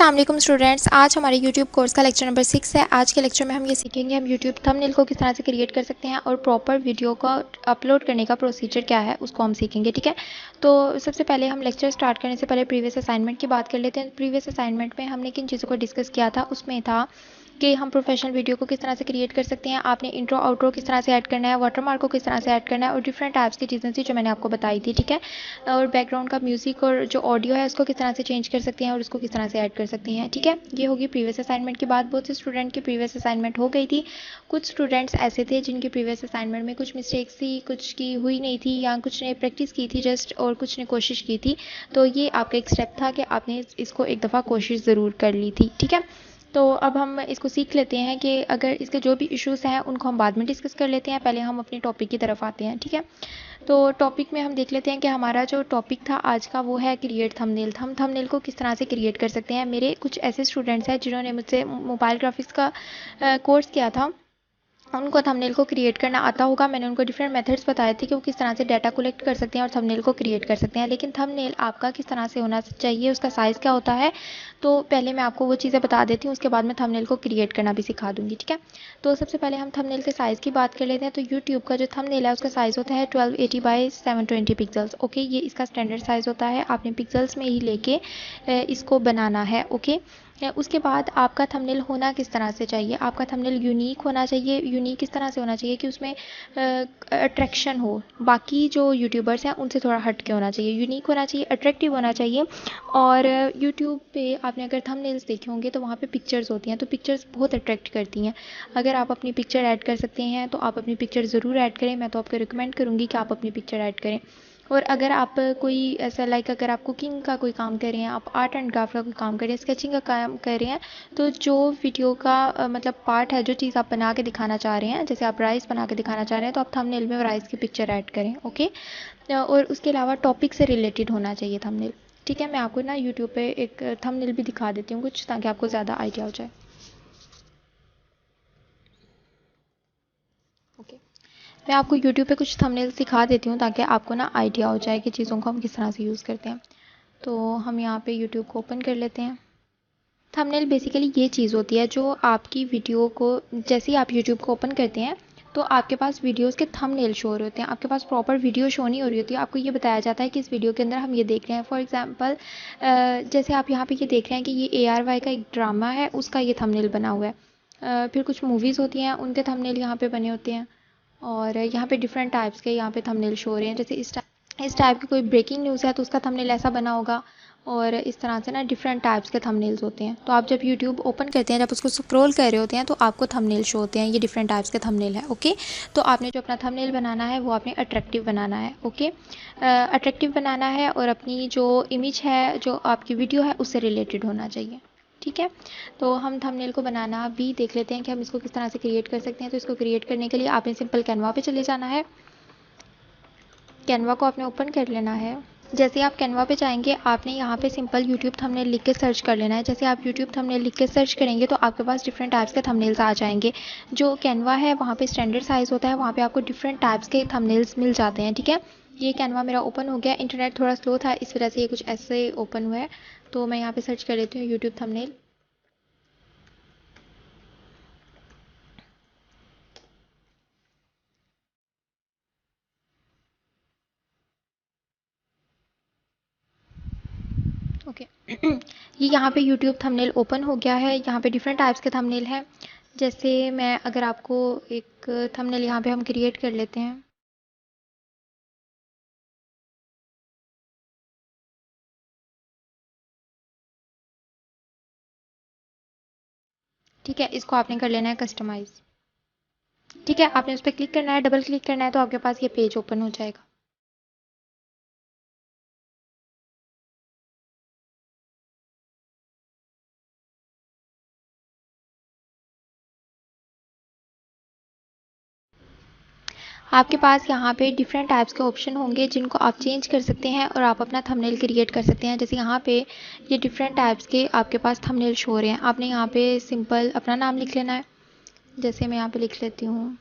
अस्सलाम वालेकुम स्टूडेंट्स। आज हमारे YouTube कोर्स का लेक्चर नंबर 6 है। आज के लेक्चर में हम ये सीखेंगे हम YouTube थंबनेल को किस तरह से क्रिएट कर सकते हैं और प्रॉपर वीडियो को अपलोड करने का प्रोसीजर क्या है उसको हम सीखेंगे। ठीक है, तो सबसे पहले हम लेक्चर स्टार्ट करने से पहले प्रीवियस असाइनमेंट की बात कर लेते हैं। प्रीवियस असाइनमेंट में हमने किन चीज़ों को डिस्कस किया था, उसमें था कि हम प्रोफेशनल वीडियो को किस तरह से क्रिएट कर सकते हैं, आपने इंट्रो आउट्रो किस तरह से ऐड करना है, वाटरमार्क को किस तरह से ऐड करना है और डिफरेंट टाइप्स की चीज़ें थी जो मैंने आपको बताई थी। ठीक है, और बैकग्राउंड का म्यूजिक और जो ऑडियो है उसको किस तरह से चेंज कर सकते हैं और उसको किस तरह से ऐड कर सकते हैं। ठीक है, ये होगी प्रीवियस असाइनमेंट की बात। बहुत से स्टूडेंट की प्रीवियस असाइनमेंट हो गई थी। कुछ स्टूडेंट्स ऐसे थे जिनकी प्रीवियस असाइनमेंट में कुछ मिस्टेक्स थी, कुछ की हुई नहीं थी या कुछ ने प्रैक्टिस की थी जस्ट और कुछ ने कोशिश की थी। तो ये आपका एक स्टेप था कि आपने इसको एक दफ़ा कोशिश ज़रूर कर ली थी। ठीक है, तो अब हम इसको सीख लेते हैं कि अगर इसके जो भी इश्यूज़ हैं उनको हम बाद में डिस्कस कर लेते हैं। पहले हम अपने टॉपिक की तरफ आते हैं। ठीक है, तो टॉपिक में हम देख लेते हैं कि हमारा जो टॉपिक था आज का वो है क्रिएट थंबनेल। हम थंबनेल को किस तरह से क्रिएट कर सकते हैं। मेरे कुछ ऐसे स्टूडेंट्स हैं जिन्होंने मुझसे मोबाइल ग्राफिक्स का कोर्स किया था, उनको थंबनेल को क्रिएट करना आता होगा। मैंने उनको डिफरेंट मेथड्स बताए थे कि वो किस तरह से डाटा कलेक्ट कर सकते हैं और थंबनेल को क्रिएट कर सकते हैं। लेकिन थंबनेल आपका किस तरह से होना चाहिए, उसका साइज़ क्या होता है, तो पहले मैं आपको वो चीज़ें बता देती हूँ, उसके बाद मैं थंबनेल को क्रिएट करना भी सिखा दूँगी। ठीक है, तो सबसे पहले हम थंबनेल के साइज़ की बात कर लेते हैं। तो यूट्यूब का जो थंबनेल है उसका साइज़ होता है 1280 बाई 720 पिक्सल्स। ओके, ये इसका स्टैंडर्ड साइज़ होता है। आपने पिक्सल्स में ही लेके इसको बनाना है। ओके, उसके बाद आपका थंबनेल होना किस तरह से चाहिए, आपका थंबनेल यूनिक होना चाहिए। यूनिक किस तरह से होना चाहिए कि उसमें अट्रैक्शन हो, बाकी जो यूट्यूबर्स हैं उनसे थोड़ा हट के होना चाहिए। यूनिक होना चाहिए, अट्रैक्टिव होना चाहिए। और यूट्यूब पे आपने अगर थंबनेल्स देखे होंगे तो वहाँ पे पिक्चर्स होती हैं, तो पिक्चर्स बहुत अट्रैक्ट करती हैं। अगर आप अपनी पिक्चर ऐड कर सकते हैं तो आप अपनी पिक्चर ज़रूर ऐड करें। मैं तो आपको रिकमेंड करूँगी कि आप अपनी पिक्चर ऐड करें। और अगर आप कोई ऐसा अगर आप कुकिंग का कोई काम कर रहे हैं, आप आर्ट एंड क्राफ्ट का कोई काम कर रहे हैं, स्केचिंग का काम कर रहे हैं, तो जो वीडियो का मतलब पार्ट है, जो चीज़ आप बना के दिखाना चाह रहे हैं, जैसे आप राइस बना के दिखाना चाह रहे हैं तो आप थंबनेल में राइस की पिक्चर ऐड करें। ओके, और उसके अलावा टॉपिक से रिलेटेड होना चाहिए थंबनेल। ठीक है, मैं आपको ना यूट्यूब पे एक थंबनेल भी दिखा देती हूँ कुछ, ताकि आपको ज़्यादा आइडिया हो जाए। ओके, मैं आपको यूट्यूब पे कुछ थंबनेल सिखा देती हूँ ताकि आपको ना आइडिया हो जाए कि चीज़ों को हम किस तरह से यूज़ करते हैं। तो हम यहाँ पे यूट्यूब को ओपन कर लेते हैं। थंबनेल बेसिकली ये चीज़ होती है जो आपकी वीडियो को, जैसे ही आप यूट्यूब को ओपन करते हैं तो आपके पास वीडियोस के थंबनेल शो हो रहे होते हैं। आपके पास प्रॉपर वीडियो शो नहीं हो रही होती है। आपको ये बताया जाता है कि इस वीडियो के अंदर हम ये देख रहे हैं। फॉर एग्जांपल जैसे आप यहाँ पे ये देख रहे हैं कि ये ARY का एक ड्रामा है, उसका ये थंबनेल बना हुआ है। फिर कुछ मूवीज़ होती हैं, उनके थंबनेल यहाँ पे बने होते हैं। और यहाँ पे डिफरेंट टाइप्स के यहाँ पे थंबनेल शो हो रहे हैं। जैसे इस टाइप की कोई ब्रेकिंग न्यूज़ है तो उसका थंबनेल ऐसा बना होगा। और इस तरह से ना डिफरेंट टाइप्स के थंबनेल्स होते हैं। तो आप जब यूट्यूब ओपन करते हैं, जब उसको स्क्रॉल कर रहे होते हैं तो आपको थंबनेल शो होते हैं। ये डिफरेंट टाइप्स के थंबनेल है। ओके, तो आपने जो अपना थंबनेल बनाना है वो आपने अट्रैक्टिव बनाना है। ओके, अट्रैक्टिव बनाना है और अपनी जो इमेज है, जो आपकी वीडियो है, उससे रिलेटेड होना चाहिए। ठीक है, तो हम थंबनेल को बनाना भी देख लेते हैं कि हम इसको किस तरह से क्रिएट कर सकते हैं। तो इसको क्रिएट करने के लिए आपने सिंपल कैनवा पे चले जाना है। कैनवा को आपने ओपन कर लेना है। जैसे आप कैनवा पे जाएंगे, आपने यहाँ पे सिंपल यूट्यूब थंबनेल लिख के सर्च कर लेना है। जैसे आप यूट्यूब थंबनेल लिख के सर्च करेंगे तो आपके पास डिफरेंट टाइप्स के थंबनेल्स आ जाएंगे। जो कैनवा है वहाँ पे स्टैंडर्ड साइज़ होता है, वहाँ पे आपको डिफरेंट टाइप्स के थंबनेल्स मिल जाते हैं। ठीक है, ये कैनवा मेरा ओपन हो गया। इंटरनेट थोड़ा स्लो था, इस वजह से ये कुछ ऐसे ओपन हुआ है। तो मैं यहाँ पे सर्च कर लेती हूँ यूट्यूब थंबनेल। ओके ये यहाँ पे यूट्यूब थंबनेल ओपन हो गया है। यहाँ पे डिफरेंट टाइप्स के थंबनेल हैं। जैसे मैं अगर आपको एक थंबनेल यहाँ पे हम क्रिएट कर लेते हैं। ठीक है, इसको आपने कर लेना है कस्टमाइज। ठीक है, आपने उस पर क्लिक करना है, डबल क्लिक करना है तो आपके पास ये पेज ओपन हो जाएगा। आपके पास यहाँ पे डिफरेंट टाइप्स के ऑप्शन होंगे जिनको आप चेंज कर सकते हैं और आप अपना थंबनेल क्रिएट कर सकते हैं। जैसे यहाँ पे ये डिफरेंट टाइप्स के आपके पास थंबनेल शो हो रहे हैं। आपने यहाँ पे सिंपल अपना नाम लिख लेना है। जैसे मैं यहाँ पे लिख लेती हूँ,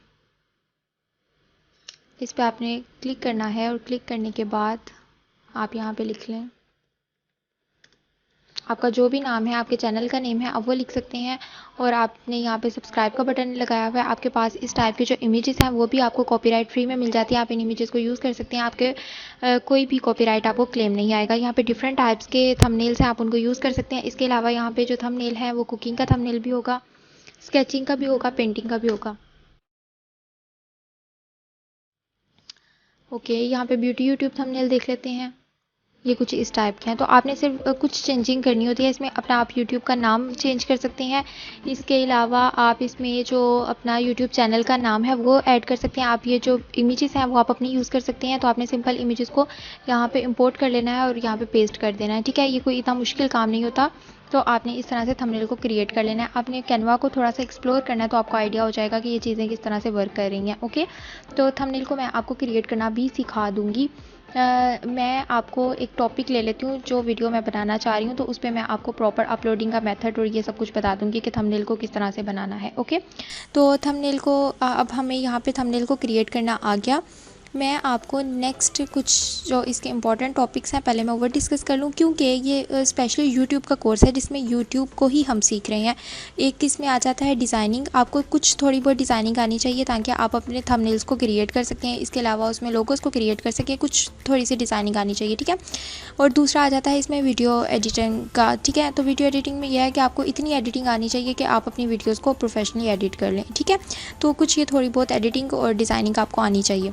इस पर आपने क्लिक करना है और क्लिक करने के बाद आप यहाँ पे लिख लें, आपका जो भी नाम है, आपके चैनल का नेम है, आप वो लिख सकते हैं। और आपने यहाँ पे सब्सक्राइब का बटन लगाया हुआ है। आपके पास इस टाइप के जो इमेजेस हैं वो भी आपको कॉपीराइट फ्री में मिल जाती है। आप इन इमेजेस को यूज़ कर सकते हैं। आपके कोई भी कॉपीराइट आपको क्लेम नहीं आएगा। यहाँ पे डिफरेंट टाइप्स के थंबनेल्स हैं, आप उनको यूज़ कर सकते हैं। इसके अलावा यहाँ पे जो थंबनेल है वो कुकिंग का थंबनेल भी होगा, स्केचिंग का भी होगा, पेंटिंग का भी होगा। ओके, यहाँ पे ब्यूटी यूट्यूब थंबनेल देख लेते हैं। ये कुछ इस टाइप के हैं। तो आपने सिर्फ कुछ चेंजिंग करनी होती है इसमें। अपना आप यूट्यूब का नाम चेंज कर सकते हैं। इसके अलावा आप इसमें जो अपना यूट्यूब चैनल का नाम है वो ऐड कर सकते हैं। आप ये जो इमेजेस हैं वो आप अपनी यूज़ कर सकते हैं। तो आपने सिंपल इमेजेस को यहाँ पे इंपोर्ट कर लेना है और यहाँ पे पेस्ट कर देना है। ठीक है, ये कोई इतना मुश्किल काम नहीं होता। तो आपने इस तरह से थंबनेल को क्रिएट कर लेना है। आपने कैनवा को थोड़ा सा एक्सप्लोर करना है तो आपको आइडिया हो जाएगा कि ये चीज़ें किस तरह से वर्क कर रही हैं। ओके, तो थंबनेल को मैं आपको क्रिएट करना भी सिखा दूँगी। मैं आपको एक टॉपिक ले लेती हूँ जो वीडियो मैं बनाना चाह रही हूँ, तो उस पर मैं आपको प्रॉपर अपलोडिंग का मेथड और ये सब कुछ बता दूँगी कि थंबनेल को किस तरह से बनाना है। ओके, तो थंबनेल को अब हमें यहाँ पे थंबनेल को क्रिएट करना आ गया। मैं आपको नेक्स्ट कुछ जो इसके इम्पॉर्टेंट टॉपिक्स हैं पहले मैं वो डिस्कस कर लूँ, क्योंकि ये स्पेशली यूट्यूब का कोर्स है जिसमें यूट्यूब को ही हम सीख रहे हैं। एक इसमें आ जाता है डिज़ाइनिंग। आपको कुछ थोड़ी बहुत डिज़ाइनिंग आनी चाहिए ताकि आप अपने थंबनेल्स को क्रिएट कर सकें। इसके अलावा उसमें लोगोस को क्रिएट कर सकें, कुछ थोड़ी सी डिज़ाइनिंग आनी चाहिए। ठीक है, और दूसरा आ जाता है इसमें वीडियो एडिटिंग का। ठीक है, तो वीडियो एडिटिंग में यह है कि आपको इतनी एडिटिंग आनी चाहिए कि आप अपनी वीडियोज़ को प्रोफेशनली एडिट कर लें। ठीक है, तो कुछ ये थोड़ी बहुत एडिटिंग और डिज़ाइनिंग आपको आनी चाहिए।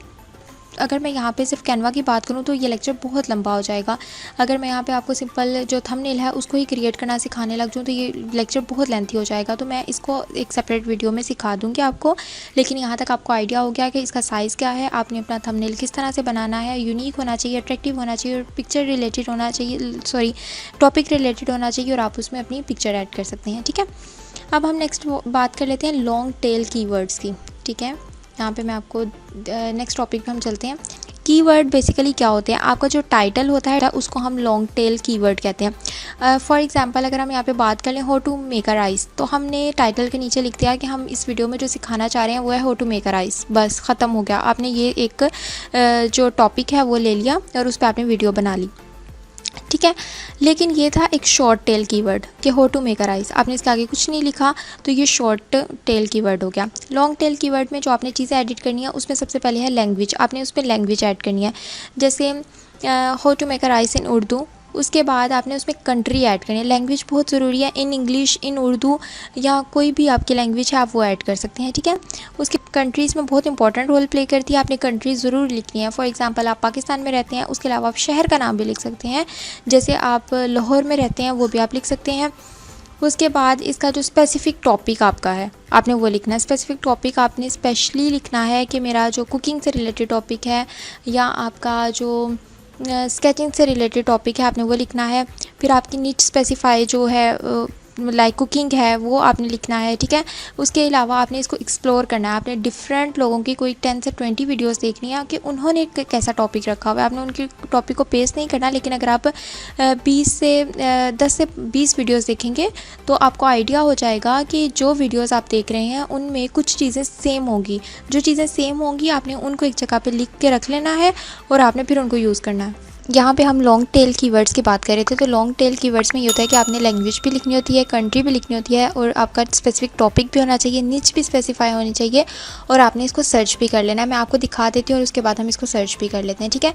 अगर मैं यहाँ पे सिर्फ कैनवा की बात करूँ तो ये लेक्चर बहुत लंबा हो जाएगा। अगर मैं यहाँ पे आपको सिंपल जो थंबनेल है उसको ही क्रिएट करना सिखाने लग जाऊँ तो ये लेक्चर बहुत लेंथी हो जाएगा। तो मैं इसको एक सेपरेट वीडियो में सिखा दूँगी आपको। लेकिन यहाँ तक आपको आइडिया हो गया कि इसका साइज़ क्या है, आपने अपना थंबनेल किस तरह से बनाना है। यूनिक होना चाहिए, अट्रैक्टिव होना चाहिए और पिक्चर रिलेटेड होना चाहिए, टॉपिक रिलेटेड होना चाहिए और आप उसमें अपनी पिक्चर ऐड कर सकते हैं। ठीक है, अब हम नेक्स्ट बात कर लेते हैं लॉन्ग टेल कीवर्ड्स की। ठीक है, यहाँ पे मैं आपको नेक्स्ट टॉपिक पे हम चलते हैं। कीवर्ड बेसिकली क्या होते हैं? आपका जो टाइटल होता है उसको हम लॉन्ग टेल कीवर्ड कहते हैं। फॉर एग्जांपल अगर हम यहाँ पे बात कर लें how to make a rice, तो हमने टाइटल के नीचे लिख दिया कि हम इस वीडियो में जो सिखाना चाह रहे हैं वो है how to make a rice. बस ख़त्म हो गया। आपने ये एक जो टॉपिक है वो ले लिया और उस पर आपने वीडियो बना ली। ठीक है, लेकिन ये था एक शॉर्ट टेल कीवर्ड कि how to make a rice. आपने इसके आगे कुछ नहीं लिखा तो ये शॉर्ट टेल कीवर्ड हो गया। लॉन्ग टेल कीवर्ड में जो आपने चीज़ें एडिट करनी है उसमें सबसे पहले है लैंग्वेज। आपने उस पर लैंग्वेज ऐड करनी है, जैसे how to make a rice in Urdu. उसके बाद आपने उसमें कंट्री ऐड करनी है। लैंग्वेज बहुत ज़रूरी है, इन इंग्लिश, इन उर्दू या कोई भी आपकी लैंग्वेज है आप वो ऐड कर सकते हैं। ठीक है, उसके कंट्रीज़ में बहुत इंपॉर्टेंट रोल प्ले करती है। आपने कंट्रीज़ ज़रूर लिखनी है। फॉर एग्जांपल आप पाकिस्तान में रहते हैं, उसके अलावा आप शहर का नाम भी लिख सकते हैं। जैसे आप लाहौर में रहते हैं वो भी आप लिख सकते हैं। उसके बाद इसका जो स्पेसिफ़िक टॉपिक आपका है आपने वो लिखना है। स्पेसिफ़िक टॉपिक आपने स्पेशली लिखना है कि मेरा जो कुकिंग से रिलेटेड टॉपिक है या आपका जो स्केचिंग से रिलेटेड टॉपिक है आपने वो लिखना है। फिर आपकी नीच स्पेसिफाई जो है लाइक कुकिंग है वो आपने लिखना है। ठीक है, उसके अलावा आपने इसको एक्सप्लोर करना है। आपने डिफरेंट लोगों की कोई 10 से 20 वीडियोस देखनी है कि उन्होंने कैसा टॉपिक रखा हुआ है। आपने उनके टॉपिक को पेस्ट नहीं करना, लेकिन अगर आप 10 से 20 वीडियोस देखेंगे तो आपको आइडिया हो जाएगा कि जो वीडियोस आप देख रहे हैं उनमें कुछ चीज़ें सेम होंगी। जो चीज़ें सेम होंगी आपने उनको एक जगह पर लिख के रख लेना है और आपने फिर उनको यूज़ करना है। यहाँ पे हम लॉन्ग टेल कीवर्ड्स की बात कर रहे थे, तो लॉन्ग टेल कीवर्ड्स में ये होता है कि आपने लैंग्वेज भी लिखनी होती है, कंट्री भी लिखनी होती है और आपका स्पेसिफिक टॉपिक भी होना चाहिए, निच भी स्पेसिफाई होनी चाहिए और आपने इसको सर्च भी कर लेना है। मैं आपको दिखा देती हूँ और उसके बाद हम इसको सर्च भी कर लेते हैं। ठीक है,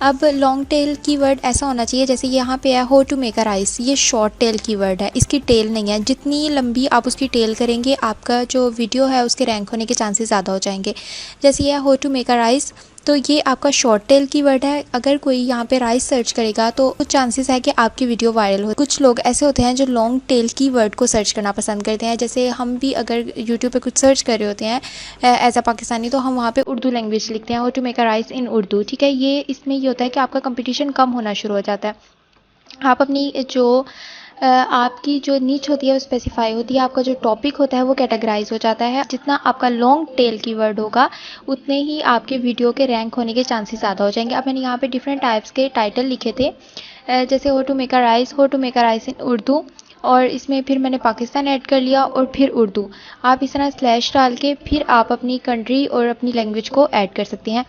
अब लॉन्ग टेल कीवर्ड ऐसा होना चाहिए जैसे यहाँ पे है how to make a rice. ये शॉर्ट टेल कीवर्ड है, इसकी टेल नहीं है। जितनी लंबी आप उसकी टेल करेंगे आपका जो वीडियो है उसके रैंक होने के चांसेस ज़्यादा हो जाएंगे। जैसे ये how to make a rice, तो ये आपका शॉर्ट टेल कीवर्ड है। अगर कोई यहाँ पे राइस सर्च करेगा तो कुछ चांसेस है कि आपकी वीडियो वायरल हो। कुछ लोग ऐसे होते हैं जो लॉन्ग टेल कीवर्ड को सर्च करना पसंद करते हैं। जैसे हम भी अगर यूट्यूब पे कुछ सर्च कर रहे होते हैं एज अ पाकिस्तानी, तो हम वहाँ पे उर्दू लैंग्वेज लिखते हैं, how to make a rice in Urdu. ठीक है, ये इसमें ये होता है कि आपका कंपटीशन कम होना शुरू हो जाता है। आप अपनी जो आपकी जो नीच होती है वो स्पेसिफाई होती है, आपका जो टॉपिक होता है वो कैटेगराइज हो जाता है। जितना आपका लॉन्ग टेल कीवर्ड होगा उतने ही आपके वीडियो के रैंक होने के चांसेस ज़्यादा हो जाएंगे। अब मैंने यहाँ पे डिफरेंट टाइप्स के टाइटल लिखे थे, जैसे how to make a rice, how to make a rice in Urdu, और इसमें फिर मैंने पाकिस्तान ऐड कर लिया और फिर उर्दू। आप इस तरह स्लैश डाल के फिर आप अपनी कंट्री और अपनी लैंग्वेज को ऐड कर सकते हैं।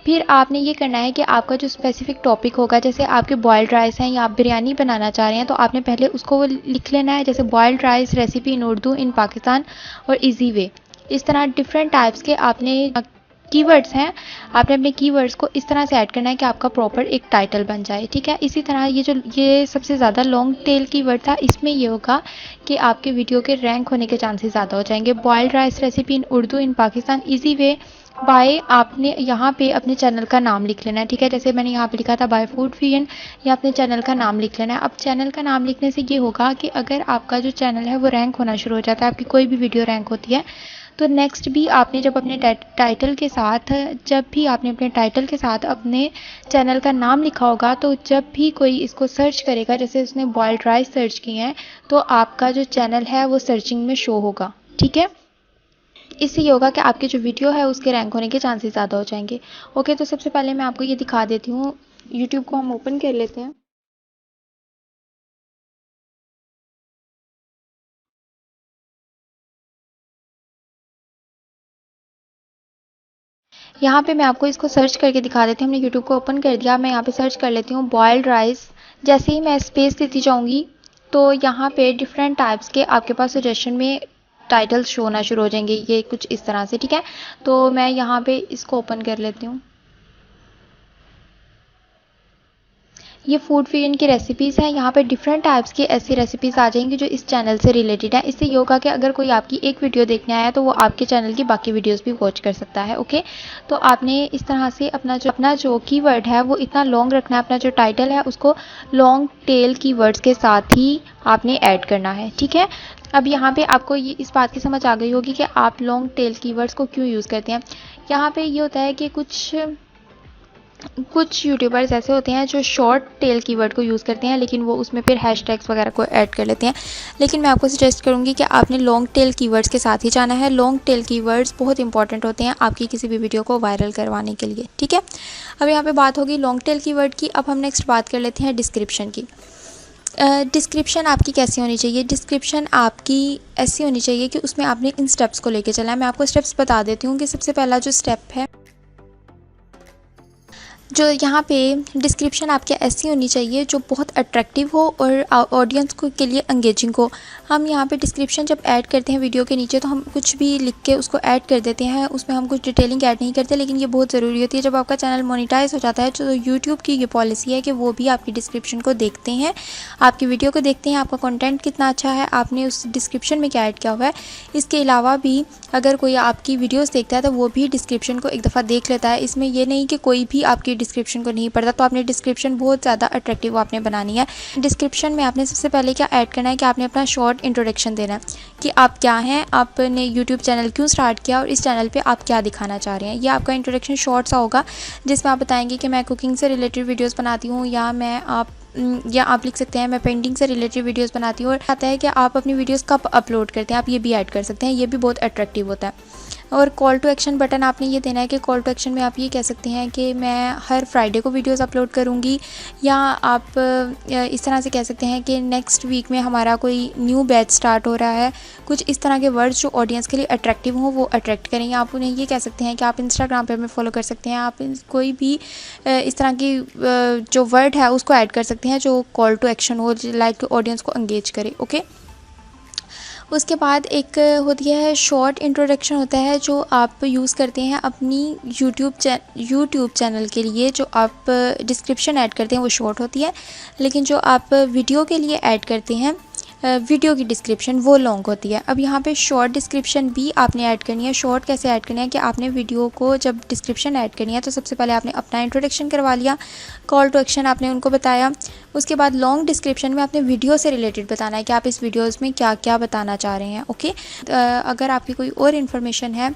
फिर आपने ये करना है कि आपका जो स्पेसिफिक टॉपिक होगा, जैसे आपके बॉइल्ड राइस हैं या आप बिरयानी बनाना चाह रहे हैं, तो आपने पहले उसको लिख लेना है, जैसे boiled rice recipe in Urdu in Pakistan और इजी वे। इस तरह डिफरेंट टाइप्स के आपने कीवर्ड्स हैं, आपने अपने कीवर्ड्स को इस तरह से ऐड करना है कि आपका प्रॉपर एक टाइटल बन जाए, ठीक है। इसी तरह ये सबसे ज़्यादा लॉन्ग टेल कीवर्ड था, इसमें ये होगा कि आपके वीडियो के रैंक होने के चांसेस ज़्यादा हो जाएंगे। Boiled rice recipe in Urdu in Pakistan easy way by, आपने यहाँ पे अपने चैनल का नाम लिख लेना है, ठीक है। जैसे मैंने यहाँ पे लिखा था बाय फूड फियन, या अपने चैनल का नाम लिख लेना है। अब चैनल का नाम लिखने से ये होगा कि अगर आपका जो चैनल है वो रैंक होना शुरू हो जाता है, आपकी कोई भी वीडियो रैंक होती है, तो नेक्स्ट भी आपने जब अपने टाइटल के साथ जब भी आपने अपने टाइटल के साथ अपने चैनल का नाम लिखा होगा, तो जब भी कोई इसको सर्च करेगा, जैसे उसने बॉइल्ड राइस सर्च किए हैं, तो आपका जो चैनल है वो सर्चिंग में शो होगा, ठीक है। इससे ये होगा कि आपकी जो वीडियो है उसके रैंक होने के चांसेस ज़्यादा हो जाएंगे। ओके, तो सबसे पहले मैं आपको ये दिखा देती हूँ। यूट्यूब को हम ओपन कर लेते हैं। यहाँ पे मैं आपको इसको सर्च करके दिखा देती हूँ। हमने यूट्यूब को ओपन कर दिया, मैं यहाँ पे सर्च कर लेती हूँ बॉइल्ड राइस। जैसे ही मैं स्पेस देती जाऊँगी, तो यहाँ पे डिफरेंट टाइप्स के आपके पास सजेशन में टाइटल्स शो होना शुरू हो जाएंगे, ये कुछ इस तरह से, ठीक है। तो मैं यहाँ पे इसको ओपन कर लेती हूँ। ये फूड फ्यूजन की रेसिपीज़ हैं। यहाँ पे डिफरेंट टाइप्स की ऐसी रेसिपीज़ आ जाएंगी जो इस चैनल से रिलेटेड है। इससे ये होगा कि अगर कोई आपकी एक वीडियो देखने आया, तो वो आपके चैनल की बाकी वीडियोस भी वॉच कर सकता है। ओके, तो आपने इस तरह से अपना जो कीवर्ड है वो इतना लॉन्ग रखना है, अपना जो टाइटल है उसको लॉन्ग टेल कीवर्ड्स के साथ ही आपने ऐड करना है, ठीक है। अब यहाँ पे आपको ये इस बात की समझ आ गई होगी कि आप लॉन्ग टेल कीवर्ड्स को क्यों यूज़ करते हैं। यहाँ पे ये होता है कि कुछ यूट्यूबर्स ऐसे होते हैं जो शॉर्ट टेल कीवर्ड को यूज़ करते हैं, लेकिन वो उसमें फिर हैशटैग्स वगैरह को ऐड कर लेते हैं। लेकिन मैं आपको सजेस्ट करूँगी कि आपने लॉन्ग टेल कीवर्ड्स के साथ ही जाना है। लॉन्ग टेल कीवर्ड्स बहुत इंपॉर्टेंट होते हैं आपकी किसी भी वीडियो को वायरल करवाने के लिए, ठीक है। अब यहाँ पे बात होगी लॉन्ग टेल कीवर्ड की। अब हम नेक्स्ट बात कर लेते हैं डिस्क्रिप्शन की। डिस्क्रिप्शन आपकी कैसी होनी चाहिए? डिस्क्रिप्शन आपकी ऐसी होनी चाहिए कि उसमें आपने इन स्टेप्स को लेके चला है। मैं आपको स्टेप्स बता देती हूँ कि सबसे पहला जो स्टेप है, जो यहाँ पे डिस्क्रिप्शन आपकी ऐसी होनी चाहिए जो बहुत अट्रैक्टिव हो और ऑडियंस को के लिए एंगेजिंग हो। हम यहाँ पे डिस्क्रिप्शन जब ऐड करते हैं वीडियो के नीचे, तो हम कुछ भी लिख के उसको ऐड कर देते हैं, उसमें हम कुछ डिटेलिंग ऐड नहीं करते, लेकिन ये बहुत ज़रूरी होती है। जब आपका चैनल मोनेटाइज हो जाता है, तो यूट्यूब की ये पॉलिसी है कि वो भी आपकी डिस्क्रिप्शन को देखते हैं, आपकी वीडियो को देखते हैं, आपका कंटेंट कितना अच्छा है, आपने उस डिस्क्रिप्शन में क्या ऐड किया हुआ है। इसके अलावा भी अगर कोई आपकी वीडियोस देखता है, तो वो भी डिस्क्रिप्शन को एक दफ़ा देख लेता है। इसमें ये नहीं कि कोई भी आपकी डिस्क्रिप्शन को नहीं पढ़ता। तो आपने डिस्क्रिप्शन बहुत ज़्यादा अट्रैक्टिव आपने बनानी है। डिस्क्रिप्शन में आपने सबसे पहले क्या ऐड करना है कि आपने अपना शॉर्ट इंट्रोडक्शन देना है कि आप क्या हैं, आपने यूट्यूब चैनल क्यों स्टार्ट किया और इस चैनल पे आप क्या दिखाना चाह रहे हैं। ये आपका इंट्रोडक्शन शॉर्ट सा होगा, जिसमें आप बताएंगे कि मैं कुकिंग से रिलेटेड वीडियोज़ बनाती हूँ, या आप लिख सकते हैं मैं पेंटिंग से रिलेटेड वीडियोस बनाती हूँ। और आता है कि आप अपनी वीडियोस कब अपलोड करते हैं, आप ये भी ऐड कर सकते हैं, ये भी बहुत अट्रैक्टिव होता है। और कॉल टू एक्शन बटन आपने ये देना है कि कॉल टू एक्शन में आप ये कह सकते हैं कि मैं हर फ्राइडे को वीडियोस अपलोड करूँगी, या आप इस तरह से कह सकते हैं कि नेक्स्ट वीक में हमारा कोई न्यू बैच स्टार्ट हो रहा है। कुछ इस तरह के वर्ड्स जो ऑडियंस के लिए अट्रैक्टिव हों, वो अट्रैक्ट करेंगे। आप उन्हें ये कह सकते हैं कि आप इंस्टाग्राम पर हमें फॉलो कर सकते हैं, आप कोई भी इस तरह की जो वर्ड है उसको ऐड कर सकते हैं जो कॉल टू एक्शन हो, लाइक ऑडियंस को एंगेज करे। ओके, उसके बाद एक होती है शॉर्ट इंट्रोडक्शन होता है, जो आप यूज़ करते हैं अपनी यूट्यूब चैनल के लिए। जो आप डिस्क्रिप्शन ऐड करते हैं वो शॉर्ट होती है, लेकिन जो आप वीडियो के लिए ऐड करते हैं वीडियो की डिस्क्रिप्शन, वो लॉन्ग होती है। अब यहाँ पे शॉर्ट डिस्क्रिप्शन भी आपने ऐड करनी है। शॉर्ट कैसे ऐड करनी है कि आपने वीडियो को जब डिस्क्रिप्शन ऐड करनी है, तो सबसे पहले आपने अपना इंट्रोडक्शन करवा लिया, कॉल टू एक्शन आपने उनको बताया। उसके बाद लॉन्ग डिस्क्रिप्शन में आपने वीडियो से रिलेटेड बताना है कि आप इस वीडियोज़ में क्या क्या बताना चाह रहे हैं। ओके, अगर आपकी कोई और इन्फॉर्मेशन है,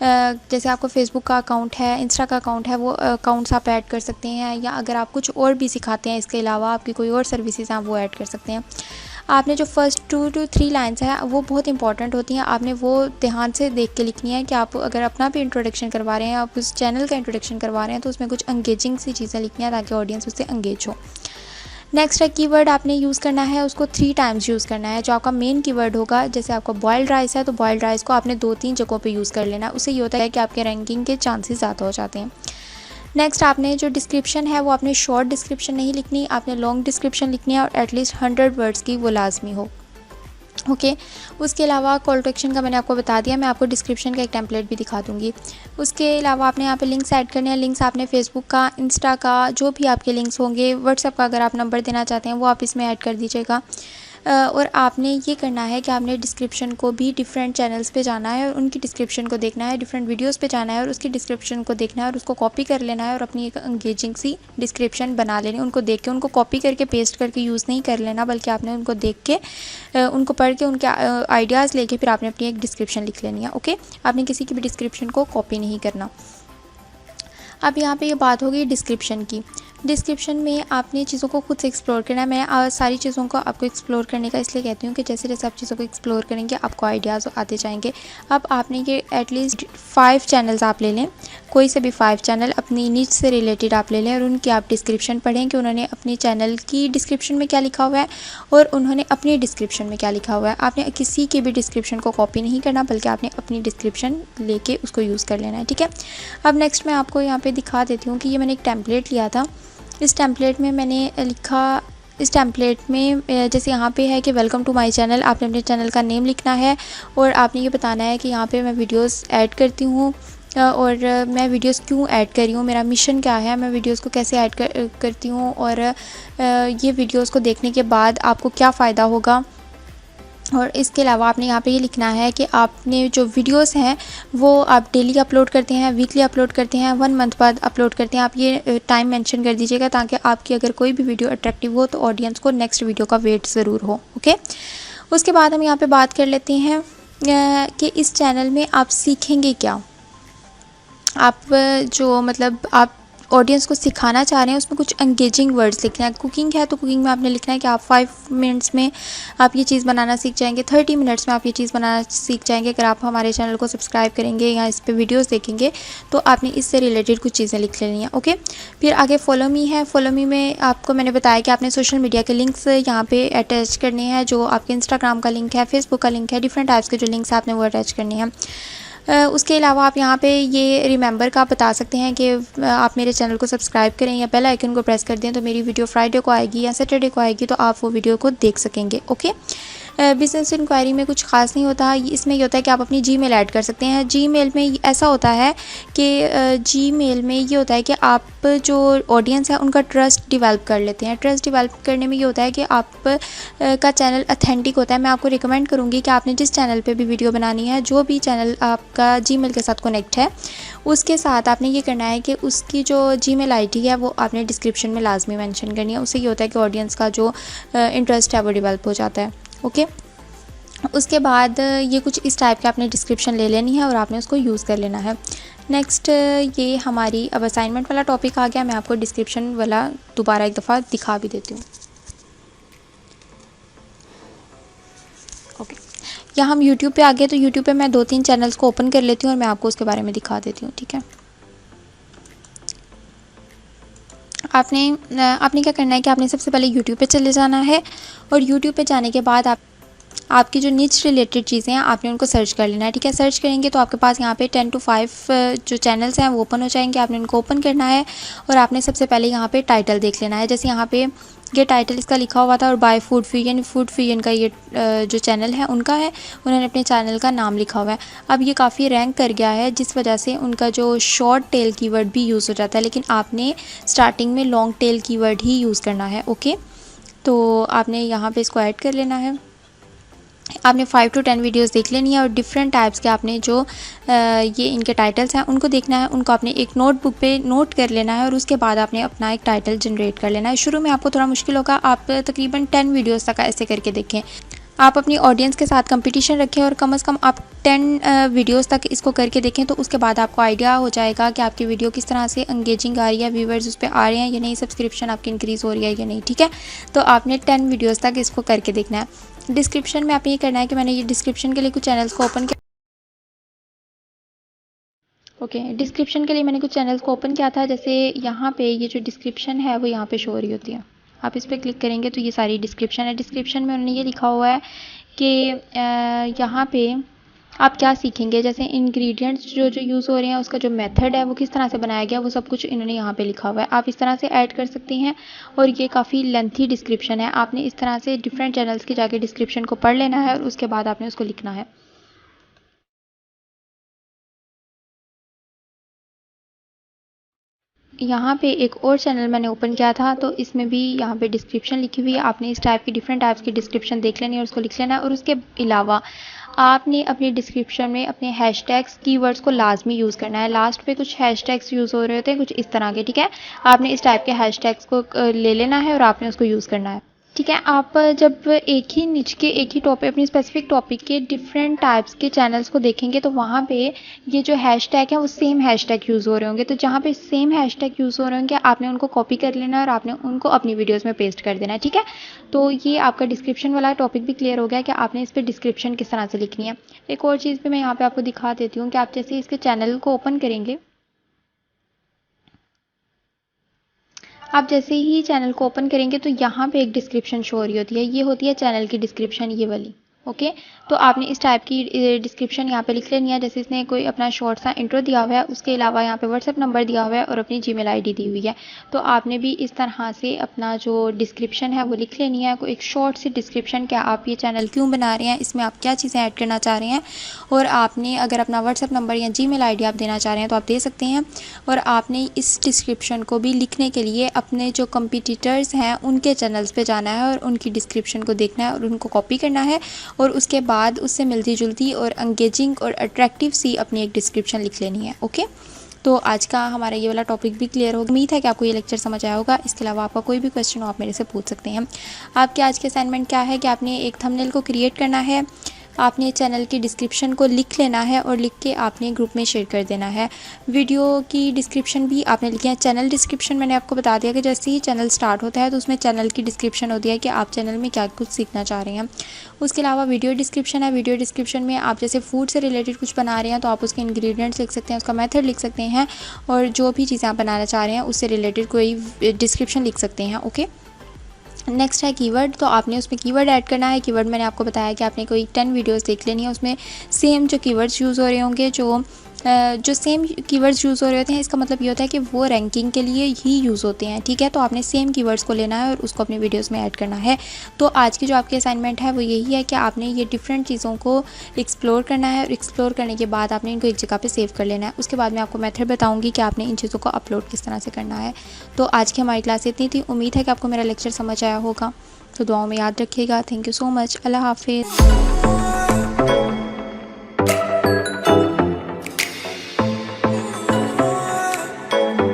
जैसे आपका फेसबुक का अकाउंट है, इंस्टा का अकाउंट है, वो अकाउंट्स आप ऐड कर सकते हैं, या अगर आप कुछ और भी सिखाते हैं, इसके अलावा आपकी कोई और सर्विसेज हैं, वो ऐड कर सकते हैं। आपने जो फर्स्ट 2 to 3 लाइन्स हैं वो बहुत इंपॉर्टेंट होती हैं, आपने वो ध्यान से देख के लिखनी है कि आप अगर अपना भी इंट्रोडक्शन करवा रहे हैं, आप उस चैनल का इंट्रोडक्शन करवा रहे हैं, तो उसमें कुछ एंगेजिंग सी चीज़ें लिखनी है ताकि ऑडियंस उससे एंगेज हो। नेक्स्ट है कीवर्ड आपने यूज़ करना है, उसको 3 टाइम्स यूज़ करना है। जो आपका मेन कीवर्ड होगा, जैसे आपका बॉइल्ड राइस है, तो बॉइल्ड राइस को आपने 2-3 जगहों पे यूज़ कर लेना है। उससे ये होता है कि आपके रैंकिंग के चांसेस ज़्यादा हो जाते हैं। नेक्स्ट आपने जो डिस्क्रिप्शन है वो आपने शॉर्ट डिस्क्रिप्शन नहीं लिखनी, आपने लॉन्ग डिस्क्रिप्शन लिखनी है और एटलीस्ट 100 वर्ड्स की वो लाजमी हो। ओके उसके अलावा कॉल टू एक्शन का मैंने आपको बता दिया, मैं आपको डिस्क्रिप्शन का एक टेम्पलेट भी दिखा दूंगी। उसके अलावा आपने यहाँ पे लिंक्स ऐड करने हैं। लिंक्स आपने फेसबुक का, इंस्टा का, जो भी आपके लिंक्स होंगे, व्हाट्सएप का अगर आप नंबर देना चाहते हैं वो आप इसमें ऐड कर दीजिएगा। और आपने ये करना है कि आपने डिस्क्रिप्शन को भी डिफरेंट चैनल्स पे जाना है और उनकी डिस्क्रिप्शन को देखना है, डिफरेंट वीडियोस पे जाना है और उसकी डिस्क्रिप्शन को देखना है और उसको कॉपी कर लेना है और अपनी एक एंगेजिंग सी डिस्क्रिप्शन बना लेनी है। उनको देख के, उनको कॉपी करके पेस्ट करके यूज़ नहीं कर लेना, बल्कि आपने उनको देख के, उनको पढ़ के, उनके आइडियाज़ लेके फिर आपने अपनी एक डिस्क्रिप्शन लिख लेनी है। ओके, आपने किसी की भी डिस्क्रिप्शन को कॉपी नहीं करना। अब यहाँ पे ये बात होगी डिस्क्रिप्शन की। डिस्क्रिप्शन में आपने चीज़ों को खुद से एक्सप्लोर करना है। मैं सारी चीज़ों को आपको एक्सप्लोर करने का इसलिए कहती हूँ कि जैसे जैसे आप चीज़ों को एक्सप्लोर करेंगे आपको आइडियाज़ आते जाएंगे। अब आपने ये एटलीस्ट 5 चैनल्स आप ले लें, कोई से भी 5 चैनल अपनी नीच से रिलेटेड आप ले लें और उनकी आप डिस्क्रिप्शन पढ़ें कि उन्होंने अपने चैनल की डिस्क्रिप्शन में क्या लिखा हुआ है और उन्होंने अपनी डिस्क्रिप्शन में क्या लिखा हुआ है। आपने किसी की भी डिस्क्रिप्शन को कॉपी नहीं करना, बल्कि आपने अपनी डिस्क्रिप्शन लेके उसको यूज़ कर लेना है। ठीक है, अब नेक्स्ट मैं आपको यहाँ पे दिखा देती हूँ कि ये मैंने एक टेम्पलेट लिया था। इस टेम्पलेट में मैंने लिखा, इस टेम्पलेट में जैसे यहाँ पे है कि वेलकम टू माय चैनल, आपने अपने चैनल का नेम लिखना है और आपने ये बताना है कि यहाँ पे मैं वीडियोस ऐड करती हूँ और मैं वीडियोस क्यों ऐड कर रही हूँ, मेरा मिशन क्या है, मैं वीडियोस को कैसे ऐड करती हूँ और ये वीडियोस को देखने के बाद आपको क्या फ़ायदा होगा। और इसके अलावा आपने यहाँ पे ये लिखना है कि आपने जो वीडियोस हैं वो आप डेली अपलोड करते हैं, वीकली अपलोड करते हैं, 1 मंथ बाद अपलोड करते हैं। आप ये टाइम मेंशन कर दीजिएगा ताकि आपकी अगर कोई भी वीडियो अट्रैक्टिव हो तो ऑडियंस को नेक्स्ट वीडियो का वेट ज़रूर हो। ओके, उसके बाद हम यहाँ पे बात कर लेते हैं कि इस चैनल में आप सीखेंगे क्या। आप जो मतलब आप ऑडियंस को सिखाना चाह रहे हैं उसमें कुछ एंगेजिंग वर्ड्स लिखना है। कुकिंग है तो कुकिंग में आपने लिखना है कि आप 5 मिनट्स में आप ये चीज़ बनाना सीख जाएंगे, 30 मिनट्स में आप ये चीज़ बनाना सीख जाएंगे। अगर आप हमारे चैनल को सब्सक्राइब करेंगे या इस पर वीडियोस देखेंगे तो आपने इससे रिलेटेड कुछ चीज़ें लिख लेनी है। ओके, फिर आगे फॉलो मी है। फॉलो मी में आपको मैंने बताया कि आपने सोशल मीडिया के लिंक्स यहाँ पर अटैच करने हैं, जो आपके इंस्टाग्राम का लिंक है, फेसबुक का लिंक है, डिफरेंट टाइप्स के जो लिंक्स आपने वो अटैच करने हैं। उसके अलावा आप यहाँ पे ये रिमेंबर का बता सकते हैं कि आप मेरे चैनल को सब्सक्राइब करें या बेल आइकन को प्रेस कर दें तो मेरी वीडियो फ्राइडे को आएगी या सैटरडे को आएगी, तो आप वो वीडियो को देख सकेंगे। ओके, बिज़नेस इंक्वायरी में कुछ खास नहीं होता, इसमें ये होता है कि आप अपनी जीमेल ऐड कर सकते हैं। जीमेल में ऐसा होता है कि जीमेल में ये होता है कि आप जो ऑडियंस है उनका ट्रस्ट डेवलप कर लेते हैं। ट्रस्ट डेवलप करने में ये होता है कि आप का चैनल ऑथेंटिक होता है। मैं आपको रिकमेंड करूँगी कि आपने जिस चैनल पे भी वीडियो बनानी है, जो भी चैनल आपका जीमेल के साथ कनेक्ट है, उसके साथ आपने ये करना है कि उसकी जो जीमेल आईडी है वो आपने डिस्क्रिप्शन में लाजमी मेंशन करनी है। उससे ये होता है कि ऑडियंस का जो इंटरेस्ट है वो डेवलप हो जाता है। ओके, उसके बाद ये कुछ इस टाइप के आपने डिस्क्रिप्शन ले लेनी है और आपने उसको यूज़ कर लेना है। नेक्स्ट ये हमारी अब असाइनमेंट वाला टॉपिक आ गया। मैं आपको डिस्क्रिप्शन वाला दोबारा एक दफ़ा दिखा भी देती हूँ। ओके, यहाँ हम यूट्यूब पे आ गए, तो यूट्यूब पे मैं 2-3 चैनल्स को ओपन कर लेती हूँ और मैं आपको उसके बारे में दिखा देती हूँ। ठीक है, आपने क्या करना है कि आपने सबसे पहले यूट्यूब पे चले जाना है और यूट्यूब पे जाने के बाद आपकी जो नीच रिलेटेड चीज़ें हैं आपने उनको सर्च कर लेना है। ठीक है, सर्च करेंगे तो आपके पास यहाँ पे 10 to 5 जो चैनल्स हैं वो ओपन हो जाएंगे। आपने उनको ओपन करना है और आपने सबसे पहले यहाँ पे टाइटल देख लेना है। जैसे यहाँ पे ये टाइटल इसका लिखा हुआ था और बाय फूड फियन का ये जो चैनल है उनका है, उन्होंने अपने चैनल का नाम लिखा हुआ है। अब ये काफ़ी रैंक कर गया है जिस वजह से उनका जो शॉर्ट टेल कीवर्ड भी यूज़ हो जाता है, लेकिन आपने स्टार्टिंग में लॉन्ग टेल कीवर्ड ही यूज़ करना है। ओके, तो आपने यहाँ पे इसको ऐड कर लेना है। आपने 5 to 10 वीडियोस देख लेनी है और डिफरेंट टाइप्स के आपने जो ये इनके टाइटल्स हैं उनको देखना है, उनको आपने एक नोटबुक पे नोट कर लेना है और उसके बाद आपने अपना एक टाइटल जनरेट कर लेना है। शुरू में आपको थोड़ा मुश्किल होगा, आप तकरीबन 10 वीडियोस तक ऐसे करके देखें। आप अपनी ऑडियंस के साथ कंपटीशन रखें और कम से कम आप 10 वीडियोस तक इसको करके देखें, तो उसके बाद आपको आइडिया हो जाएगा कि आपकी वीडियो किस तरह से एंगेजिंग आ रही है, व्यूवर्स उस पर आ रहे हैं या नहीं, सब्सक्रिप्शन आपकी इंक्रीज़ हो रही है या नहीं। ठीक है, तो आपने 10 वीडियोज़ तक इसको करके देखना है। डिस्क्रिप्शन में आपने ये करना है कि मैंने ये डिस्क्रिप्शन के लिए कुछ चैनल्स को ओपन किया। ओके, डिस्क्रिप्शन के लिए मैंने कुछ चैनल्स को ओपन किया था। जैसे यहाँ पे ये जो डिस्क्रिप्शन है वो यहाँ पे शो हो रही होती है, आप इस पर क्लिक करेंगे तो ये सारी डिस्क्रिप्शन है। डिस्क्रिप्शन में उन्होंने ये लिखा हुआ है कि यहाँ पे आप क्या सीखेंगे, जैसे इंग्रेडिएंट्स जो यूज़ हो रहे हैं, उसका जो मेथड है वो किस तरह से बनाया गया, वो सब कुछ इन्होंने यहाँ पे लिखा हुआ है। आप इस तरह से ऐड कर सकते हैं। और ये काफ़ी लेंथी डिस्क्रिप्शन है, आपने इस तरह से डिफरेंट चैनल्स के जाके डिस्क्रिप्शन को पढ़ लेना है और उसके बाद आपने उसको लिखना है। यहाँ पे एक और चैनल मैंने ओपन किया था, तो इसमें भी यहाँ पे डिस्क्रिप्शन लिखी हुई है। आपने इस टाइप की डिफरेंट टाइप्स की डिस्क्रिप्शन देख लेनी है और उसको लिख लेना है। और उसके अलावा आपने अपने डिस्क्रिप्शन में अपने हैशटैग्स कीवर्ड्स को लाजमी यूज़ करना है। लास्ट पे कुछ हैशटैग्स यूज़ हो रहे होते हैं कुछ इस तरह के, ठीक है। आपने इस टाइप के हैशटैग्स को ले लेना है और आपने उसको यूज़ करना है, ठीक है। आप जब एक ही निच के एक ही टॉपिक, अपनी स्पेसिफिक टॉपिक के डिफरेंट टाइप्स के चैनल्स को देखेंगे तो वहाँ पे ये जो हैशटैग है वो सेम हैशटैग यूज़ हो रहे होंगे। तो जहाँ पे सेम हैशटैग यूज़ हो रहे होंगे आपने उनको कॉपी कर लेना है और आपने उनको अपनी वीडियोस में पेस्ट कर देना है, ठीक है। तो ये आपका डिस्क्रिप्शन वाला टॉपिक भी क्लियर हो गया कि आपने इस पर डिस्क्रिप्शन किस तरह से लिखनी है। एक और चीज़ भी मैं यहाँ पर आपको दिखा देती हूँ कि आप जैसे इसके चैनल को ओपन करेंगे, आप जैसे ही चैनल को ओपन करेंगे तो यहाँ पे एक डिस्क्रिप्शन शो हो रही होती है, ये होती है चैनल की डिस्क्रिप्शन, ये वाली। ओके, तो आपने इस टाइप की डिस्क्रिप्शन यहाँ पे लिख लेनी है। जैसे इसने कोई अपना शॉर्ट सा इंट्रो दिया हुआ है, उसके अलावा यहाँ पे व्हाट्सएप नंबर दिया हुआ है और अपनी जीमेल आईडी दी हुई है। तो आपने भी इस तरह से अपना जो डिस्क्रिप्शन है वो लिख लेनी है, कोई एक शॉर्ट सी डिस्क्रिप्शन, क्या आप ये चैनल क्यों बना रहे हैं, इसमें आप क्या चीज़ें ऐड करना चाह रहे हैं। और आपने अगर अपना व्हाट्सएप नंबर या जीमेल आईडी आप देना चाह रहे हैं तो आप दे सकते हैं। और आपने इस डिस्क्रिप्शन को भी लिखने के लिए अपने जो कंपटीटर्स हैं उनके चैनल्स पे जाना है और उनकी डिस्क्रिप्शन को देखना है और उनको कॉपी करना है और उसके बाद उससे मिलती जुलती और एंगेजिंग और अट्रैक्टिव सी अपनी एक डिस्क्रिप्शन लिख लेनी है। ओके, तो आज का हमारा ये वाला टॉपिक भी क्लियर हो। उम्मीद है कि आपको ये लेक्चर समझ आया होगा। इसके अलावा आपका कोई भी क्वेश्चन हो आप मेरे से पूछ सकते हैं। आपके आज के असाइनमेंट क्या है कि आपने एक थंबनेल को क्रिएट करना है, आपने चैनल की डिस्क्रिप्शन को लिख लेना है और लिख के आपने ग्रुप में शेयर कर देना है। वीडियो की डिस्क्रिप्शन भी आपने लिखी है। चैनल डिस्क्रिप्शन मैंने आपको बता दिया कि जैसे ही चैनल स्टार्ट होता है तो उसमें चैनल की डिस्क्रिप्शन होती है कि आप चैनल में क्या कुछ सीखना चाह रहे हैं। उसके अलावा वीडियो डिस्क्रिप्शन है। वीडियो डिस्क्रिप्शन में आप जैसे फूड से रिलेटेड कुछ बना रहे हैं तो आप उसके इंग्रेडिएंट्स लिख सकते हैं, उसका मेथड लिख सकते हैं और जो भी चीज़ें आप बनाना चाह रहे हैं उससे रिलेटेड कोई डिस्क्रिप्शन लिख सकते हैं। ओके, नेक्स्ट है कीवर्ड। तो आपने उसमें कीवर्ड ऐड करना है। कीवर्ड मैंने आपको बताया कि आपने कोई 10 वीडियोस देख लेनी है, उसमें सेम जो कीवर्ड्स यूज़ हो रहे होंगे, जो सेम कीवर्ड्स यूज़ हो रहे होते हैं, इसका मतलब ये होता है कि वो रैंकिंग के लिए ही यूज़ होते हैं, ठीक है। तो आपने सेम कीवर्ड्स को लेना है और उसको अपने वीडियोस में ऐड करना है। तो आज की जो आपकी असाइनमेंट है वो यही है कि आपने ये डिफरेंट चीज़ों को एक्सप्लोर करना है और एक्सप्लोर करने के बाद आपने इनको एक जगह पे सेव कर लेना है। उसके बाद मैं आपको मेथड बताऊँगी कि आपने इन चीज़ों को अपलोड किस तरह से करना है। तो आज की हमारी क्लास इतनी थी। उम्मीद है कि आपको मेरा लेक्चर समझ आया होगा। तो दुआओं में याद रखिएगा। Thank you so much. Allah हाफिज़।